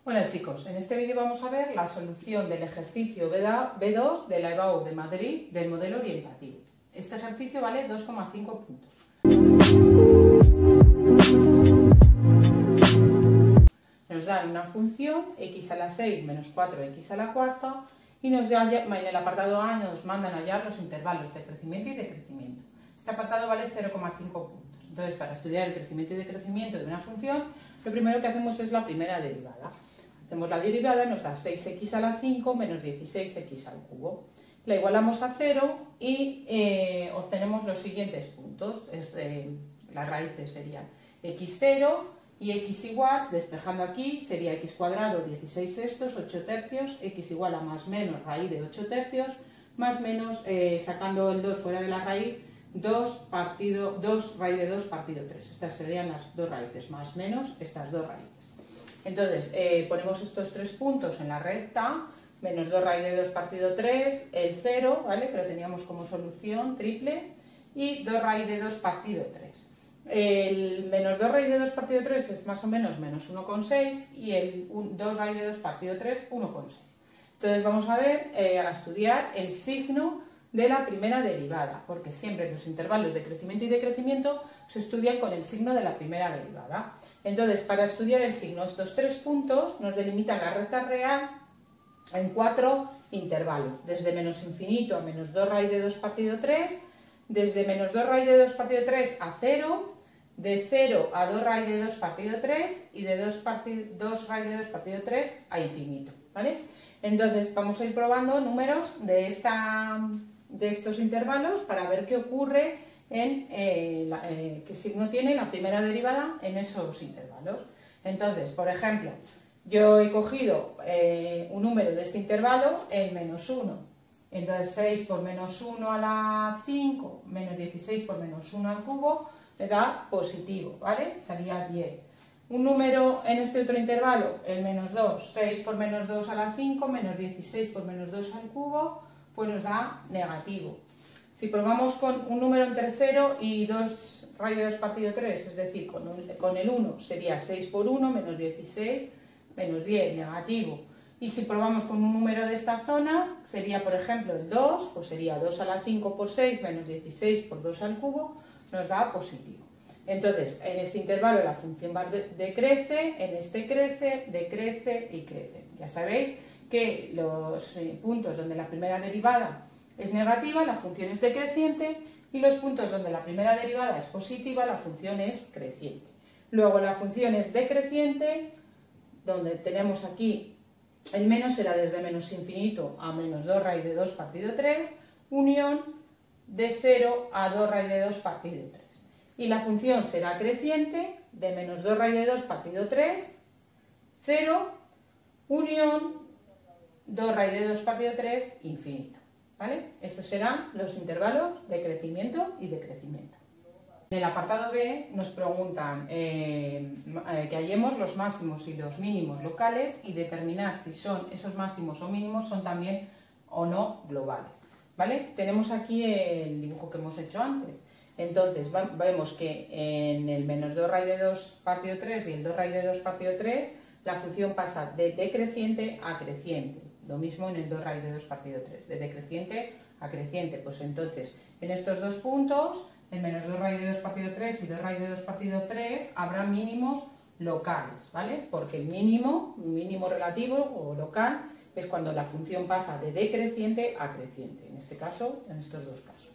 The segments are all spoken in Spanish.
Hola chicos, en este vídeo vamos a ver la solución del ejercicio B2 de la EBAU de Madrid del modelo orientativo. Este ejercicio vale 2,5 puntos. Nos dan una función x a la 6 menos 4x a la cuarta y en el apartado A nos mandan a hallar los intervalos de crecimiento y decrecimiento. Este apartado vale 0,5 puntos. Entonces, para estudiar el crecimiento y decrecimiento de una función, lo primero que hacemos es la primera derivada. Hacemos la derivada y nos da 6x a la 5 menos 16x al cubo. La igualamos a 0 y obtenemos los siguientes puntos. Las raíces serían x0 y x igual, despejando aquí, sería x cuadrado 16 sextos, 8 tercios, x igual a más menos raíz de 8 tercios, más menos, sacando el 2 fuera de la raíz, 2 raíz de 2 partido 3. Estas serían las dos raíces, más menos estas dos raíces. Entonces, ponemos estos tres puntos en la recta, menos 2 raíz de 2 partido 3, el 0, ¿vale? Que lo teníamos como solución triple, y 2 raíz de 2 partido 3. El menos 2 raíz de 2 partido 3 es más o menos menos 1,6 y el 2 raíz de 2 partido 3, 1,6. Entonces vamos a ver, a estudiar el signo de la primera derivada, porque siempre los intervalos de crecimiento y decrecimiento se estudian con el signo de la primera derivada. Entonces, para estudiar el signo, estos tres puntos nos delimitan la recta real en 4 intervalos, desde menos infinito a menos 2 raíz de 2 partido 3, desde menos 2 raíz de 2 partido 3 a 0, de 0 a 2 raíz de 2 partido 3 y de 2 raíz de 2 partido 3 a infinito, ¿vale? Entonces vamos a ir probando números de estos intervalos para ver qué ocurre qué signo tiene la primera derivada en esos intervalos. Entonces, por ejemplo, yo he cogido un número de este intervalo, el menos 1. Entonces 6 por menos 1 a la 5 menos 16 por menos 1 al cubo me da positivo, ¿vale? Sería 10. Un número en este otro intervalo, el menos 2, 6 por menos 2 a la 5 menos 16 por menos 2 al cubo, pues nos da negativo. Si probamos con un número entre 0 y 2 raíz de 2 partido 3, es decir, con el 1 sería 6 por 1 menos 16 menos 10, negativo. Y si probamos con un número de esta zona, sería por ejemplo el 2, pues sería 2 a la 5 por 6 menos 16 por 2 al cubo, nos da positivo. Entonces, en este intervalo la función decrece, en este crece, decrece y crece. Ya sabéis que los puntos donde la primera derivada es negativa, la función es decreciente, y los puntos donde la primera derivada es positiva, la función es creciente. Luego la función es decreciente, donde tenemos aquí el menos será desde menos infinito a menos 2 raíz de 2 partido 3, unión de 0 a 2 raíz de 2 partido 3. Y la función será creciente de menos 2 raíz de 2 partido 3, 0, unión 2 raíz de 2 partido 3, infinito. ¿Vale? Estos serán los intervalos de crecimiento y decrecimiento. En el apartado B nos preguntan que hallemos los máximos y los mínimos locales y determinar si son esos máximos o mínimos son también o no globales. ¿Vale? Tenemos aquí el dibujo que hemos hecho antes. Entonces vemos que en el menos 2 raíz de 2 partido 3 y el 2 raíz de 2 partido 3 la función pasa de decreciente a creciente. Lo mismo en el 2 raíz de 2 partido 3, de decreciente a creciente. Pues entonces, en estos dos puntos, en menos 2 raíz de 2 partido 3 y 2 raíz de 2 partido 3, habrá mínimos locales, ¿vale? Porque el mínimo relativo o local es cuando la función pasa de decreciente a creciente, en este caso, en estos dos casos.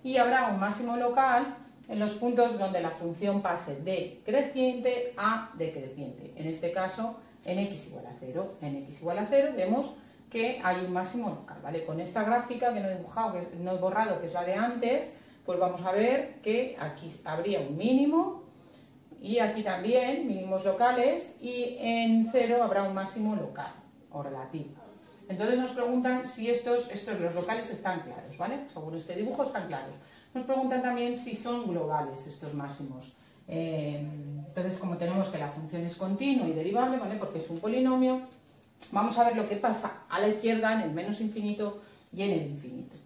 Y habrá un máximo local en los puntos donde la función pase de creciente a decreciente, en este caso, en x igual a 0. En x igual a 0 vemos que hay un máximo local, ¿vale? Con esta gráfica que no he dibujado, que no he borrado, que es la de antes, pues vamos a ver que aquí habría un mínimo y aquí también mínimos locales y en 0 habrá un máximo local o relativo. Entonces nos preguntan si estos los locales están claros, ¿vale? Según este dibujo están claros. Nos preguntan también si son globales estos máximos. Entonces, como tenemos que la función es continua y derivable, ¿vale? Porque es un polinomio, vamos a ver lo que pasa a la izquierda en el menos infinito y en el infinito.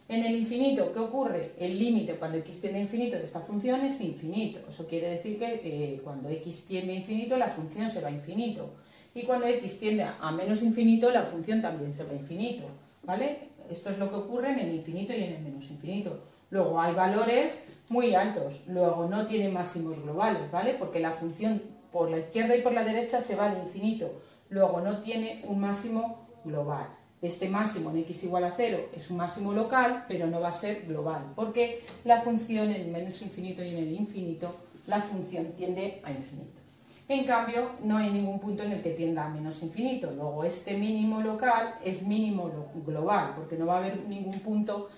En el infinito, ¿qué ocurre? El límite cuando x tiende a infinito de esta función es infinito. Eso quiere decir que cuando x tiende a infinito la función se va a infinito. y cuando x tiende a menos infinito, la función también se va a infinito, ¿vale? Esto es lo que ocurre en el infinito y en el menos infinito. Luego hay valores muy altos, luego no tiene máximos globales, ¿vale? Porque la función por la izquierda y por la derecha se va al infinito, luego no tiene un máximo global. Este máximo en x igual a 0 es un máximo local, pero no va a ser global, porque la función en el menos infinito y en el infinito, la función tiende a infinito. En cambio, no hay ningún punto en el que tienda a menos infinito. Luego, este mínimo local es mínimo global, porque no va a haber ningún punto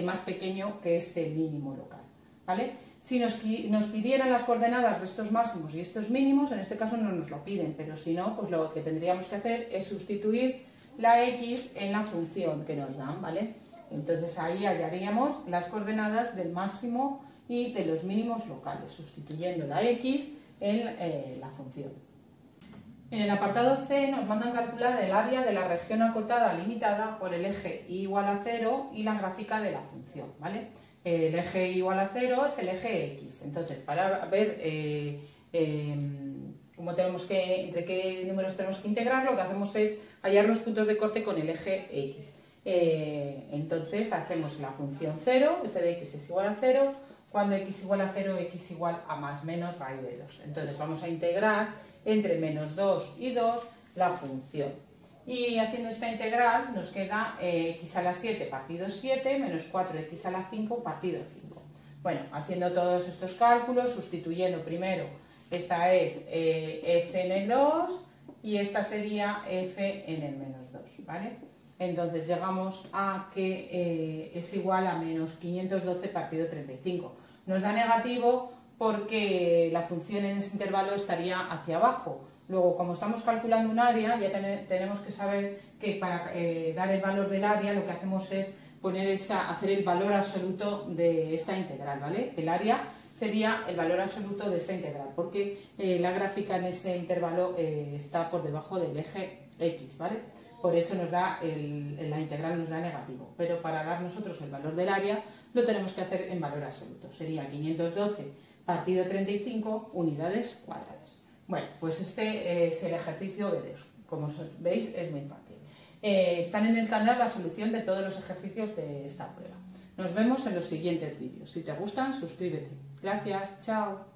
más pequeño que este mínimo local, ¿vale? Si nos pidieran las coordenadas de estos máximos y estos mínimos, en este caso no nos lo piden, pero si no, pues lo que tendríamos que hacer es sustituir la x en la función que nos dan, ¿vale? Entonces ahí hallaríamos las coordenadas del máximo y de los mínimos locales, sustituyendo la x en la función. En el apartado C nos mandan calcular el área de la región acotada limitada por el eje y igual a 0 y la gráfica de la función, ¿vale? El eje y igual a 0 es el eje x. Entonces, para ver entre qué números tenemos que integrar, lo que hacemos es hallar los puntos de corte con el eje x. Entonces, hacemos la función 0, f de x es igual a 0, cuando x igual a 0, x igual a más menos raíz de 2. Entonces vamos a integrar entre menos 2 y 2 la función. Y haciendo esta integral nos queda x a la 7 partido 7 menos 4x a la 5 partido 5. Bueno, haciendo todos estos cálculos, sustituyendo primero, esta es f en el 2 y esta sería f en el menos 2, ¿vale? Entonces llegamos a que es igual a menos 512 partido 35. Nos da negativo porque la función en ese intervalo estaría hacia abajo. Luego, como estamos calculando un área, ya tenemos que saber que para dar el valor del área lo que hacemos es hacer el valor absoluto de esta integral, ¿vale? El área sería el valor absoluto de esta integral, porque la gráfica en ese intervalo está por debajo del eje x, ¿vale? Por eso la integral nos da negativo, pero para dar nosotros el valor del área lo tenemos que hacer en valor absoluto. Sería 512 partido 35 unidades cuadradas. Bueno, pues este es el ejercicio B2. Como veis, es muy fácil. Están en el canal la solución de todos los ejercicios de esta prueba. Nos vemos en los siguientes vídeos. Si te gustan, suscríbete. Gracias, chao.